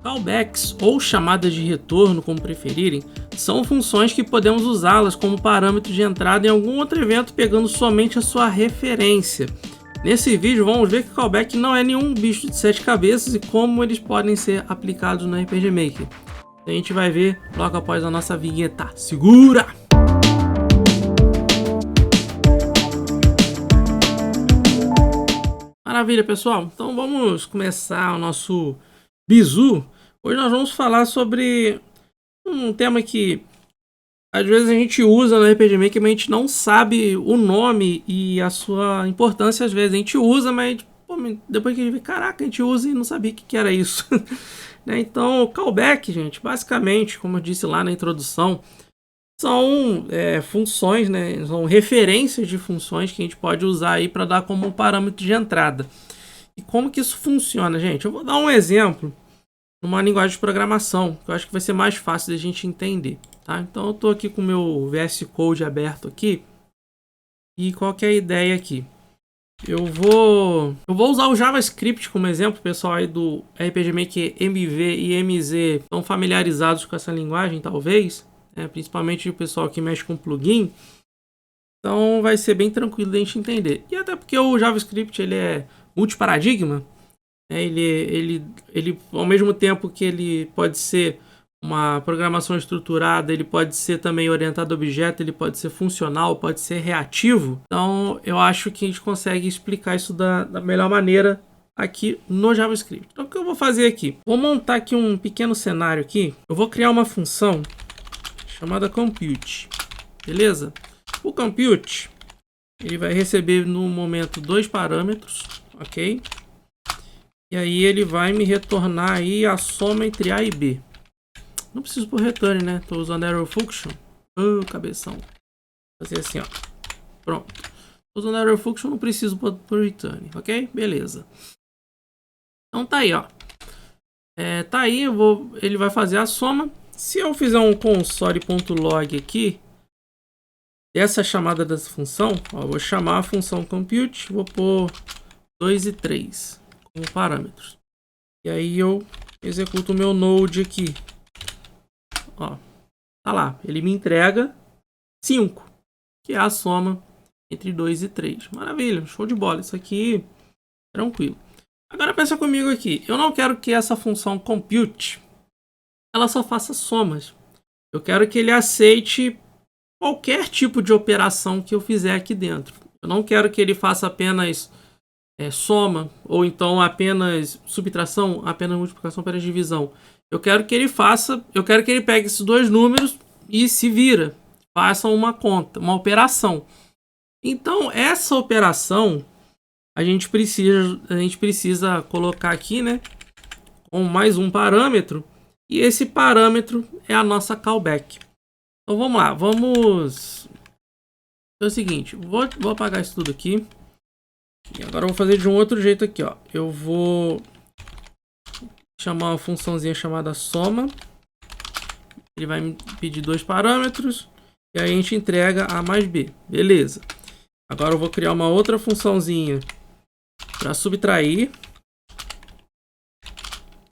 Callbacks, ou chamadas de retorno, como preferirem, são funções que podemos usá-las como parâmetro de entrada em algum outro evento pegando somente a sua referência. Nesse vídeo vamos ver que callback não é nenhum bicho de 7 cabeças e como eles podem ser aplicados no RPG Maker. A gente vai ver logo após a nossa vinheta. Segura! Maravilha, pessoal. Então vamos começar o nosso bizu. Hoje nós vamos falar sobre um tema que às vezes a gente usa no RPG Maker, mas a gente não sabe o nome e a sua importância. Às vezes a gente usa, mas depois que a gente vê, caraca, a gente usa e não sabia o que era isso. Né? Então, o callback, gente, basicamente, como eu disse lá na introdução, são funções, né? São referências de funções que a gente pode usar aí para dar como um parâmetro de entrada. E como que isso funciona, gente? Eu vou dar um exemplo numa linguagem de programação, que eu acho que vai ser mais fácil da gente entender, tá? Então eu estou aqui com o meu VS Code aberto aqui. E qual que é a ideia aqui? Eu vou usar o JavaScript como exemplo. O pessoal aí do RPG Maker MV e MZ estão familiarizados com essa linguagem, talvez. Principalmente o pessoal que mexe com plugin. Então vai ser bem tranquilo de a gente entender. E até porque o JavaScript ele é multiparadigma. Ele ao mesmo tempo que ele pode ser uma programação estruturada, ele pode ser também orientado a objeto, ele pode ser funcional, pode ser reativo. Então eu acho que a gente consegue explicar isso da melhor maneira aqui no JavaScript. Então o que eu vou fazer aqui? Vou montar aqui um pequeno cenário aqui. Eu vou criar uma função chamada compute, beleza? O compute ele vai receber no momento 2 parâmetros, ok? E aí ele vai me retornar aí a soma entre A e B. Não preciso por return, né? Tô usando arrow function. Cabeção. Vou fazer assim, ó. Pronto. Tô usando arrow function, não preciso por return, ok? Beleza. Então tá aí, ó. Tá aí, ele vai fazer a soma. Se eu fizer um console.log aqui, dessa chamada dessa função, ó, eu vou chamar a função compute, vou pôr 2 e 3 como parâmetros. E aí eu executo o meu node aqui. Ó, tá lá, ele me entrega 5, que é a soma entre 2 e 3. Maravilha, show de bola, isso aqui tranquilo. Agora pensa comigo aqui, eu não quero que essa função compute ela só faça somas. Eu quero que ele aceite qualquer tipo de operação que eu fizer aqui dentro. Eu não quero que ele faça apenas soma, ou então apenas subtração, apenas multiplicação, apenas divisão. Eu quero que ele pegue esses dois números e se vira, faça uma conta, uma operação. Então essa operação a gente precisa colocar aqui, né, com mais um parâmetro, e esse parâmetro é a nossa callback. Então vamos lá, vamos é o seguinte, vou apagar isso tudo aqui. E agora eu vou fazer de um outro jeito aqui, ó. Eu vou chamar uma funçãozinha chamada soma. Ele vai me pedir 2 parâmetros. E aí a gente entrega A mais B. Beleza. Agora eu vou criar uma outra funçãozinha para subtrair.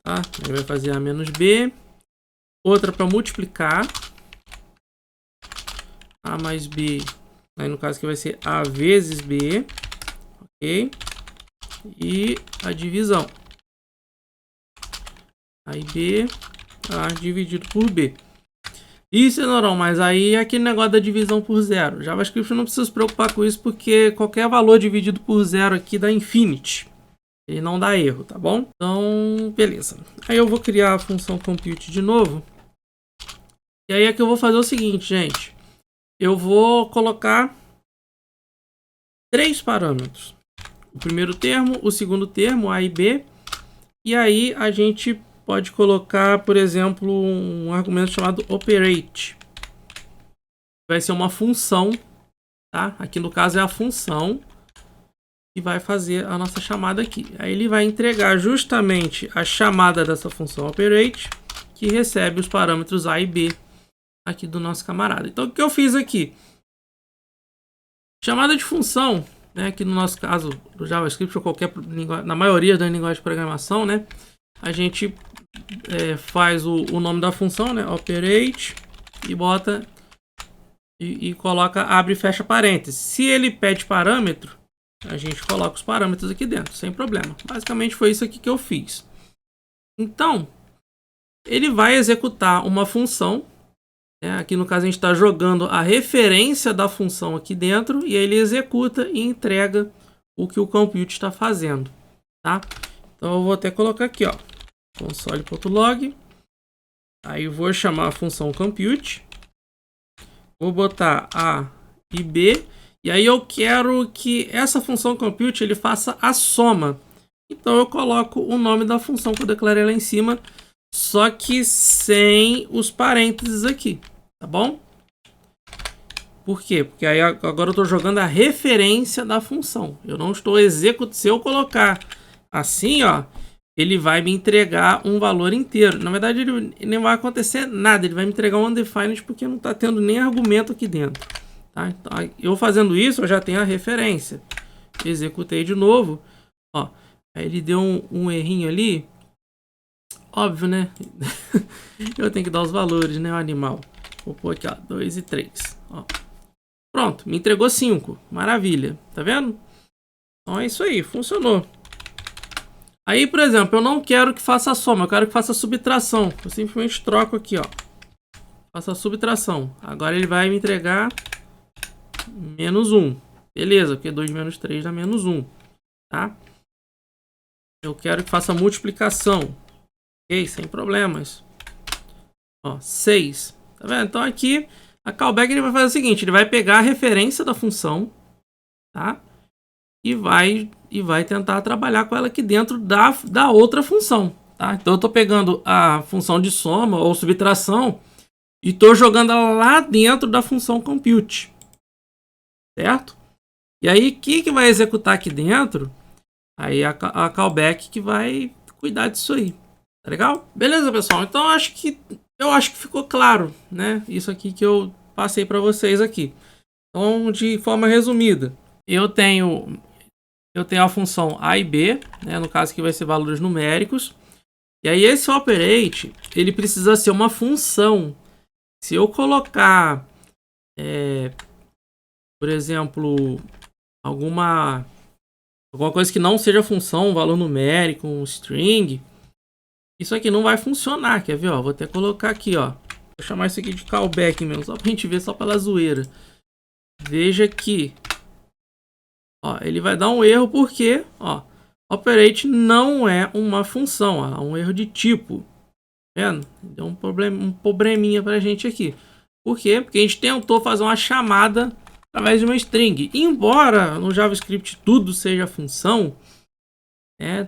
Tá? Ele vai fazer A menos B. Outra para multiplicar. A mais B. Aí no caso aqui vai ser A vezes B. Ok? E a divisão. Aí B A dividido por B. Isso é normal, mas aí é aquele negócio da divisão por zero. JavaScript não precisa se preocupar com isso, porque qualquer valor dividido por zero aqui dá infinity. Ele não dá erro, tá bom? Então, beleza. Aí eu vou criar a função compute de novo. E aí é que eu vou fazer o seguinte, gente. Eu vou colocar 3 parâmetros. O primeiro termo, o segundo termo, A e B. E aí a gente pode colocar, por exemplo, um argumento chamado operate. Vai ser uma função, tá? Aqui no caso é a função que vai fazer a nossa chamada aqui. Aí ele vai entregar justamente a chamada dessa função operate, que recebe os parâmetros A e B aqui do nosso camarada. Então o que eu fiz aqui? Chamada de função, né, que no nosso caso do JavaScript ou qualquer na maioria das linguagens de programação, né, a gente faz o nome da função, né? Operate, e bota e coloca, abre e fecha parênteses. Se ele pede parâmetro, a gente coloca os parâmetros aqui dentro, sem problema. Basicamente foi isso aqui que eu fiz. Então, ele vai executar uma função. Aqui no caso a gente está jogando a referência da função aqui dentro, e ele executa e entrega o que o compute está fazendo, tá? Então eu vou até colocar aqui, ó, console.log. Aí eu vou chamar a função compute. Vou botar A e B. E aí eu quero que essa função compute ele faça a soma. Então eu coloco o nome da função que eu declarei lá em cima, só que sem os parênteses aqui, tá bom? Por quê? Porque aí agora eu estou jogando a referência da função. Eu não estou executando. Se eu colocar assim, ó, ele vai me entregar um valor inteiro. Na verdade, ele não vai acontecer nada. Ele vai me entregar um undefined porque não está tendo nem argumento aqui dentro. Tá? Então, eu fazendo isso, eu já tenho a referência. Executei de novo. Ó, aí ele deu um errinho ali. Óbvio, né? Eu tenho que dar os valores, né, o animal. Vou pôr aqui, ó, 2 e 3. Ó. Pronto, me entregou 5. Maravilha. Tá vendo? Então é isso aí, funcionou. Aí, por exemplo, eu não quero que faça a soma, eu quero que faça a subtração. Eu simplesmente troco aqui, ó. Faça a subtração. Agora ele vai me entregar menos 1. Beleza, porque 2 menos 3 dá menos 1. Tá? Eu quero que faça a multiplicação. Ok, sem problemas. Ó, 6. Tá vendo? Então aqui, a callback ele vai fazer o seguinte. Ele vai pegar a referência da função, tá? E vai tentar trabalhar com ela aqui dentro da outra função, tá? Então eu estou pegando a função de soma ou subtração e estou jogando ela lá dentro da função compute, certo? E aí o que vai executar aqui dentro? Aí a callback que vai cuidar disso aí, tá legal? Beleza, pessoal? Então eu acho que ficou claro, né? Isso aqui que eu passei para vocês aqui. Então, de forma resumida, eu tenho a função A e B, né, no caso que vai ser valores numéricos. E aí esse operate, ele precisa ser uma função. Se eu colocar, por exemplo, alguma coisa que não seja função, um valor numérico, um string, isso aqui não vai funcionar, quer ver? Ó, vou até colocar aqui, ó. Vou chamar isso aqui de callback mesmo, só pra gente ver, só pela zoeira. Veja que, ó, ele vai dar um erro porque, ó, operate não é uma função, ó, é um erro de tipo. Tá vendo? Deu um probleminha pra gente aqui. Por quê? Porque a gente tentou fazer uma chamada através de uma string. Embora no JavaScript tudo seja função,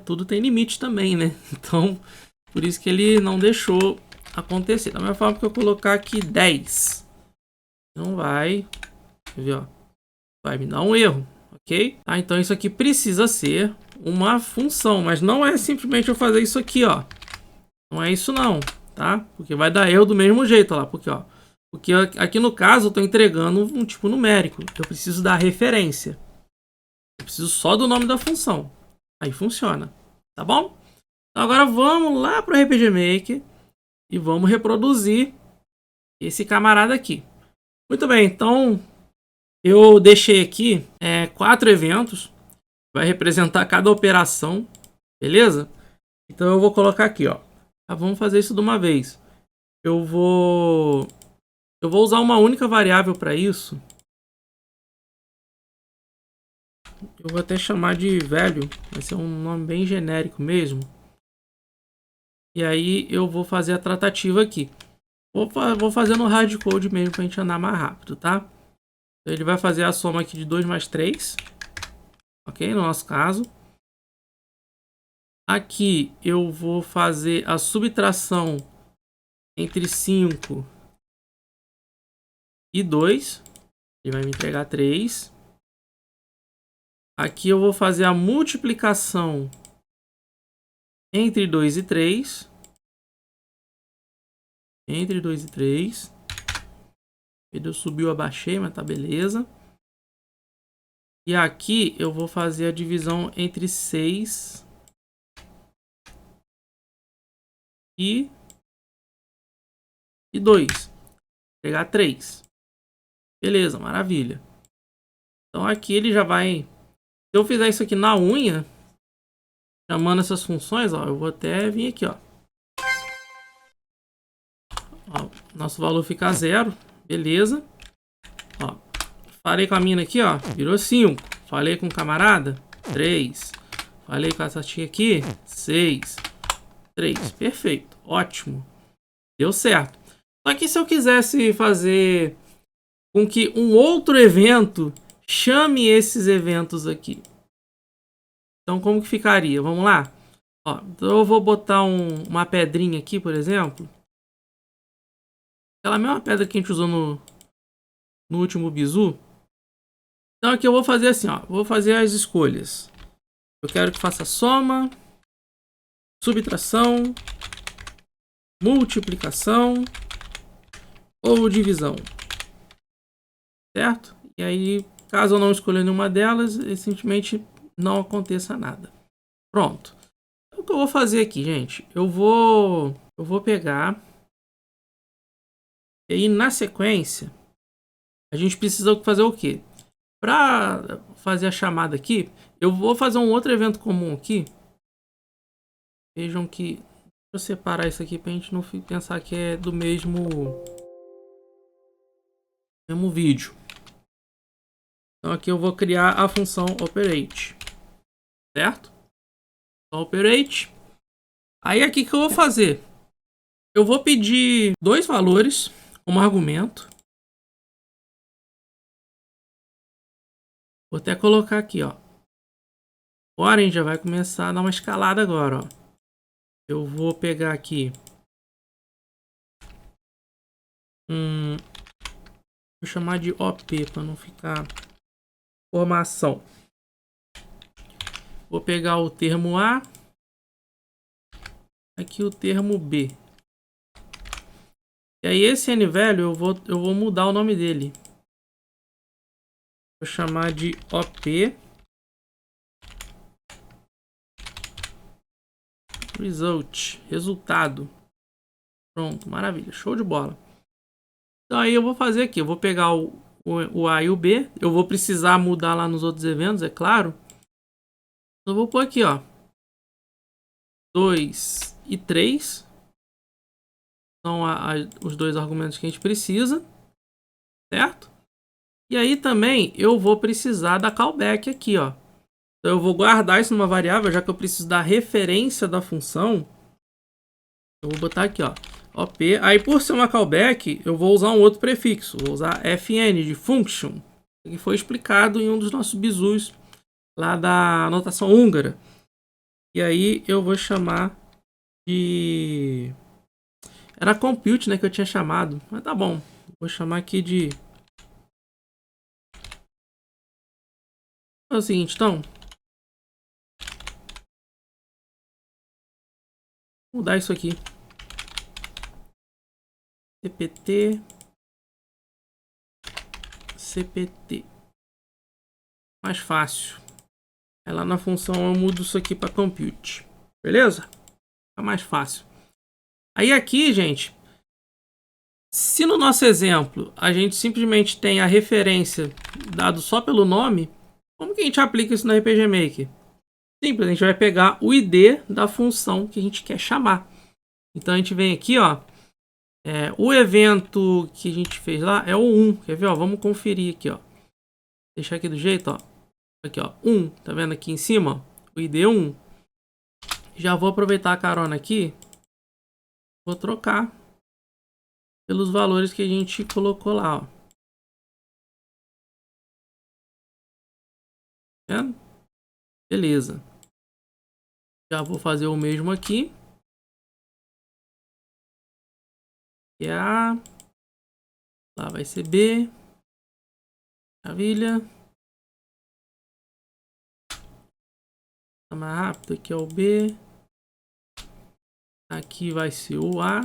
tudo tem limite também, né? Então, por isso que ele não deixou acontecer. Da mesma forma que eu colocar aqui 10, não vai, ó, vai me dar um erro, ok? Tá, então isso aqui precisa ser uma função, mas não é simplesmente eu fazer isso aqui, ó. Não é isso não, tá? Porque vai dar erro do mesmo jeito, ó lá, porque aqui no caso eu estou entregando um tipo numérico. Eu preciso da referência. Eu preciso só do nome da função. Aí funciona, tá bom? Então agora vamos lá para o RPG Maker e vamos reproduzir esse camarada aqui. Muito bem, então eu deixei aqui 4 eventos. Vai representar cada operação, beleza? Então eu vou colocar aqui, ó. Vamos fazer isso de uma vez. Eu vou usar uma única variável para isso. Eu vou até chamar de velho. Vai ser um nome bem genérico mesmo. E aí eu vou fazer a tratativa aqui. Vou fazer no hardcode mesmo para a gente andar mais rápido, tá? Então ele vai fazer a soma aqui de 2 mais 3. Ok? No nosso caso. Aqui eu vou fazer a subtração entre 5 e 2. Ele vai me entregar 3. Aqui eu vou fazer a multiplicação entre 2 e 3. Entre 2 e 3. Ele subiu, abaixei, mas tá beleza. E aqui eu vou fazer a divisão entre 6 e 2. Pegar 3. Beleza, maravilha. Então aqui ele já vai... Se eu fizer isso aqui na unha, chamando essas funções, ó, eu vou até vir aqui, ó. Ó, nosso valor fica 0. Beleza. Ó, falei com a mina aqui, ó. Virou 5. Falei com o camarada, 3. Falei com essa tia aqui, 6. 3. Perfeito. Ótimo. Deu certo. Só que se eu quisesse fazer com que um outro evento chame esses eventos aqui. Então como que ficaria? Vamos lá. Ó, então eu vou botar uma pedrinha aqui, por exemplo. Aquela mesma pedra que a gente usou no último bizu. Então aqui eu vou fazer assim, ó. Vou fazer as escolhas. Eu quero que faça soma, subtração, multiplicação ou divisão. Certo? E aí, caso eu não escolha nenhuma delas, simplesmente não aconteça nada. Pronto. Então, o que eu vou fazer aqui, gente? Eu vou pegar... E aí, na sequência, a gente precisa fazer o quê? Para fazer a chamada aqui, eu vou fazer um outro evento comum aqui. Vejam que... Deixa eu separar isso aqui para a gente não pensar que é do mesmo vídeo. Então aqui eu vou criar a função operate. Certo? Então, operate. Aí aqui que eu vou fazer? Eu vou pedir 2 valores como argumento. Vou até colocar aqui, ó. Agora a gente já vai começar a dar uma escalada agora, ó. Eu vou pegar aqui. Vou chamar de OP para não ficar formação. Vou pegar o termo A. Aqui o termo B. E aí esse N velho eu vou mudar o nome dele. Vou chamar de OP Result, resultado. Pronto, maravilha, show de bola. Então aí eu vou fazer aqui, eu vou pegar o A e o B. Eu vou precisar mudar lá nos outros eventos, é claro. Eu vou pôr aqui, ó, 2 e 3. São os 2 argumentos que a gente precisa, certo? E aí também eu vou precisar da callback aqui, ó. Então eu vou guardar isso numa variável, já que eu preciso da referência da função. Eu vou botar aqui, ó, OP. Aí por ser uma callback, eu vou usar um outro prefixo. Vou usar FN de function, que foi explicado em um dos nossos bizus lá da notação húngara. E aí eu vou chamar de... Era compute, né, que eu tinha chamado. Mas tá bom. Vou chamar aqui de... É o seguinte, então... Vou mudar isso aqui. CPT. Mais fácil. Aí lá na função eu mudo isso aqui para compute. Beleza? Fica mais fácil. Aí aqui, gente, se no nosso exemplo a gente simplesmente tem a referência dado só pelo nome, como que a gente aplica isso no RPG Maker? Simples, a gente vai pegar o ID da função que a gente quer chamar. Então a gente vem aqui, ó, o evento que a gente fez lá é o 1. Quer ver? Ó, vamos conferir aqui, ó. Deixar aqui do jeito, ó. Aqui, ó, 1. Tá vendo aqui em cima? Ó, o ID 1. Já vou aproveitar a carona aqui. Vou trocar pelos valores que a gente colocou lá, ó. Tá vendo? Beleza. Já vou fazer o mesmo aqui. Que é A. Lá vai ser B. Maravilha. Tá mais rápido. Aqui é o B. Aqui vai ser o A.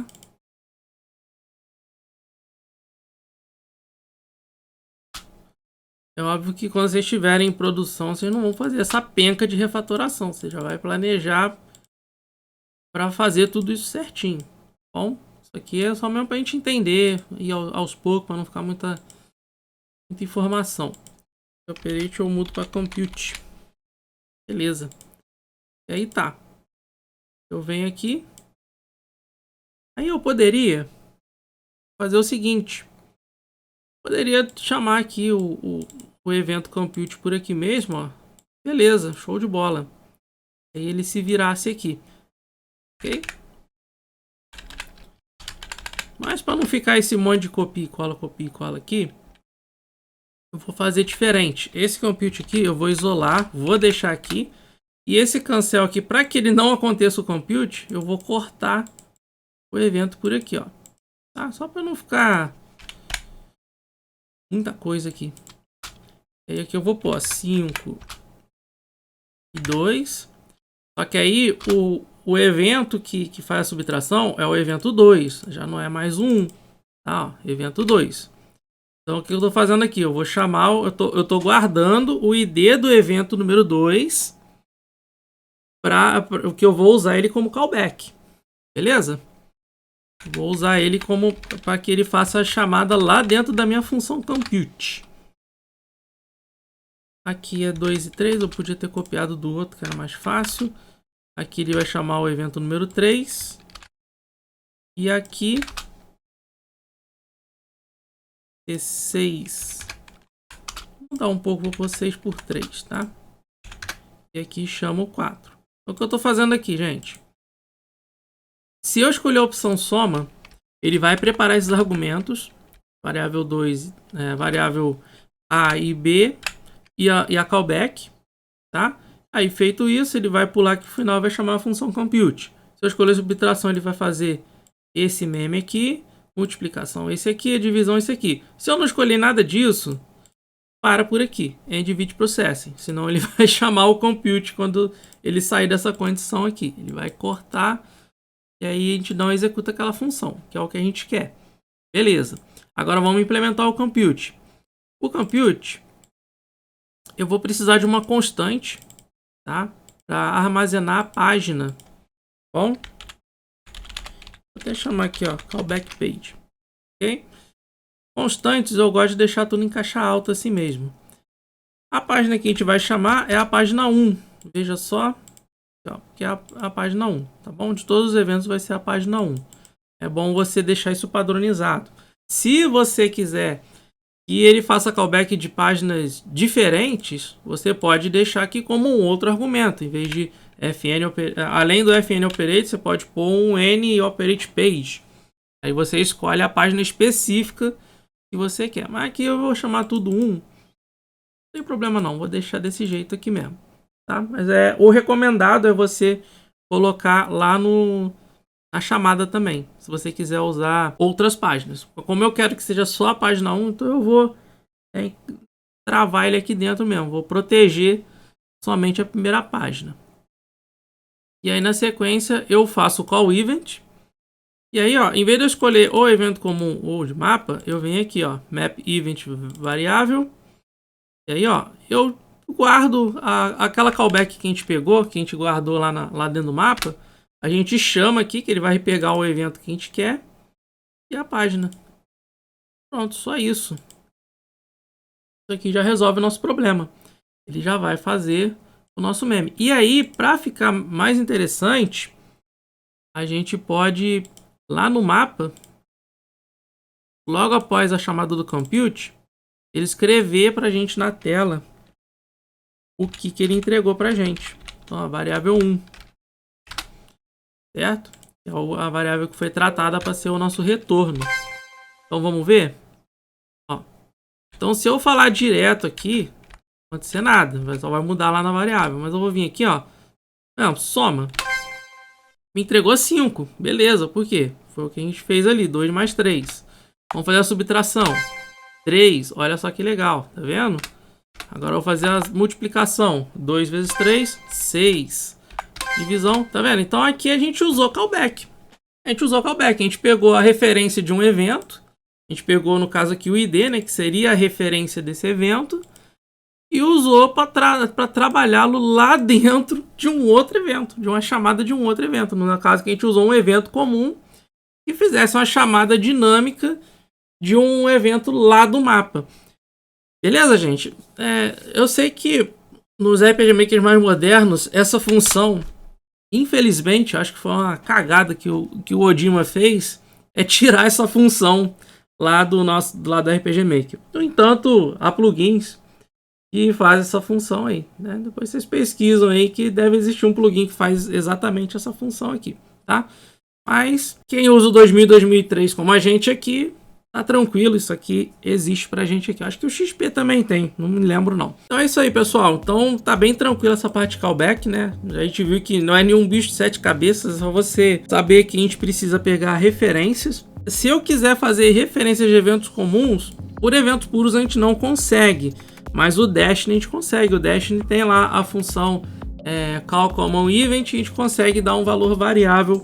É óbvio que quando vocês estiverem em produção, vocês não vão fazer essa penca de refatoração. Você já vai planejar para fazer tudo isso certinho. Bom, isso aqui é só mesmo para a gente entender e aos poucos, para não ficar muita informação. Operate eu mudo para compute. Beleza. E aí tá. Eu venho aqui. Aí eu poderia fazer o seguinte. Poderia chamar aqui o evento compute por aqui mesmo, ó. Beleza, show de bola. Aí ele se virasse aqui. Ok? Mas para não ficar esse monte de copia e cola aqui, eu vou fazer diferente. Esse compute aqui eu vou isolar, vou deixar aqui. E esse cancel aqui, para que ele não aconteça o compute, eu vou cortar o evento por aqui, ó. Tá? Só para não ficar muita coisa aqui. E aí aqui eu vou pôr 5 e 2. Só que aí o evento que faz a subtração é o evento 2. Já não é mais um. Tá? Ó, evento 2. Então o que eu estou fazendo aqui? Eu vou chamar, eu tô guardando o ID do evento número 2 para o que eu vou usar ele como callback. Beleza? Vou usar ele como para que ele faça a chamada lá dentro da minha função compute. Aqui é 2 e 3, eu podia ter copiado do outro que era mais fácil. Aqui ele vai chamar o evento número 3. E aqui T6. Vou dar um pouco, vou pôr 6 por 3, tá? E aqui chama o 4. Então, o que eu estou fazendo aqui, gente? Se eu escolher a opção soma, ele vai preparar esses argumentos. Variável 2, variável A e B e a callback, tá? Aí, feito isso, ele vai pular aqui no final e vai chamar a função compute. Se eu escolher subtração, ele vai fazer esse meme aqui, multiplicação esse aqui, a divisão esse aqui. Se eu não escolher nada disso, para por aqui, end divide processing. Senão ele vai chamar o compute quando ele sair dessa condição aqui. Ele vai cortar e aí a gente não executa aquela função, que é o que a gente quer. Beleza. Agora vamos implementar o compute. O compute, eu vou precisar de uma constante, tá? Para armazenar a página. Bom, vou até chamar aqui, ó, callback page. Ok? Constantes eu gosto de deixar tudo em caixa alta assim mesmo. A página que a gente vai chamar é a página 1. Veja só, ó, que é a página 1, tá bom? De todos os eventos vai ser a página 1. É bom você deixar isso padronizado. Se você quiser que ele faça callback de páginas diferentes, você pode deixar aqui como um outro argumento. Em vez de além do fn operate, você pode pôr um n operate page. Aí você escolhe a página específica que você quer. Mas aqui eu vou chamar tudo 1. Não tem problema não, vou deixar desse jeito aqui mesmo. Tá? Mas o recomendado é você colocar lá na chamada também, se você quiser usar outras páginas. Como eu quero que seja só a página 1, então eu vou travar ele aqui dentro mesmo. Vou proteger somente a primeira página. E aí na sequência eu faço o call event. E aí, ó, em vez de eu escolher o evento comum ou de mapa, eu venho aqui, ó, map event variável. E aí, ó, eu guardo aquela callback que a gente pegou, que a gente guardou lá dentro do mapa. A gente chama aqui, que ele vai pegar o evento que a gente quer e a página. Pronto, só isso. Isso aqui já resolve o nosso problema. Ele já vai fazer o nosso meme. E aí, para ficar mais interessante, a gente pode, lá no mapa, logo após a chamada do compute, ele escrever para a gente na tela o que ele entregou para a gente. Então, a variável 1. Certo? É a variável que foi tratada para ser o nosso retorno. Então vamos ver? Ó. Então se eu falar direto aqui, não vai acontecer nada, só vai mudar lá na variável. Mas eu vou vir aqui, ó. Não, soma. Me entregou 5. Beleza, por quê? Foi o que a gente fez ali, 2 mais 3. Vamos fazer a subtração. 3, olha só que legal, tá vendo? Agora eu vou fazer a multiplicação. 2 vezes 3, 6. Divisão, tá vendo? Então aqui a gente usou callback. A gente pegou a referência de um evento. A gente pegou, no caso aqui, o ID, né? Que seria a referência desse evento. e usou para trabalhá-lo lá dentro de um outro evento, de uma chamada de um outro evento. No caso que a gente usou um evento comum e fizesse uma chamada dinâmica de um evento lá do mapa. Beleza, gente? Eu sei que nos RPG Makers mais modernos, essa função, infelizmente, acho que foi uma cagada que o Odima fez, é tirar essa função lá do RPG Maker. No entanto, há plugins que fazem essa função aí, né? Depois vocês pesquisam aí que deve existir um plugin que faz exatamente essa função aqui, tá? Mas quem usa o 2000 e 2003 como a gente aqui, tá tranquilo, isso aqui existe pra gente aqui. Acho que o XP também tem, não me lembro não. Então é isso aí, pessoal. Então tá bem tranquilo essa parte de callback, né? A gente viu que não é nenhum bicho de 7 cabeças, é só você saber que a gente precisa pegar referências. Se eu quiser fazer referências de eventos comuns, por eventos puros a gente não consegue, mas o Destiny a gente consegue. O Destiny tem lá a função Call Common Event, a gente consegue dar um valor variável,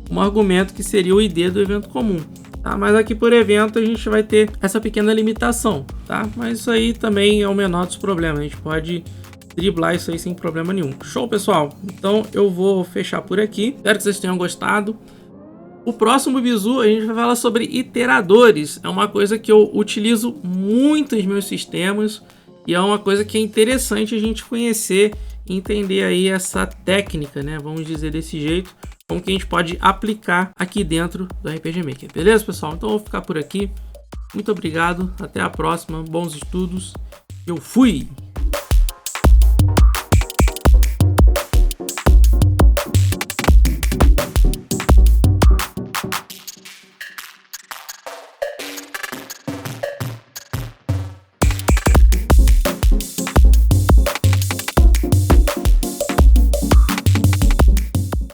um argumento que seria o ID do evento comum. Tá? Mas aqui por evento a gente vai ter essa pequena limitação, tá? Mas isso aí também é o menor dos problemas, a gente pode driblar isso aí sem problema nenhum. Show, pessoal? Então eu vou fechar por aqui, espero que vocês tenham gostado. O próximo bizu a gente vai falar sobre iteradores, é uma coisa que eu utilizo muito nos meus sistemas e é uma coisa que é interessante a gente conhecer e entender aí essa técnica, né? Vamos dizer desse jeito, como que a gente pode aplicar aqui dentro do RPG Maker. Beleza, pessoal? Então eu vou ficar por aqui. Muito obrigado, até a próxima, bons estudos. Eu fui!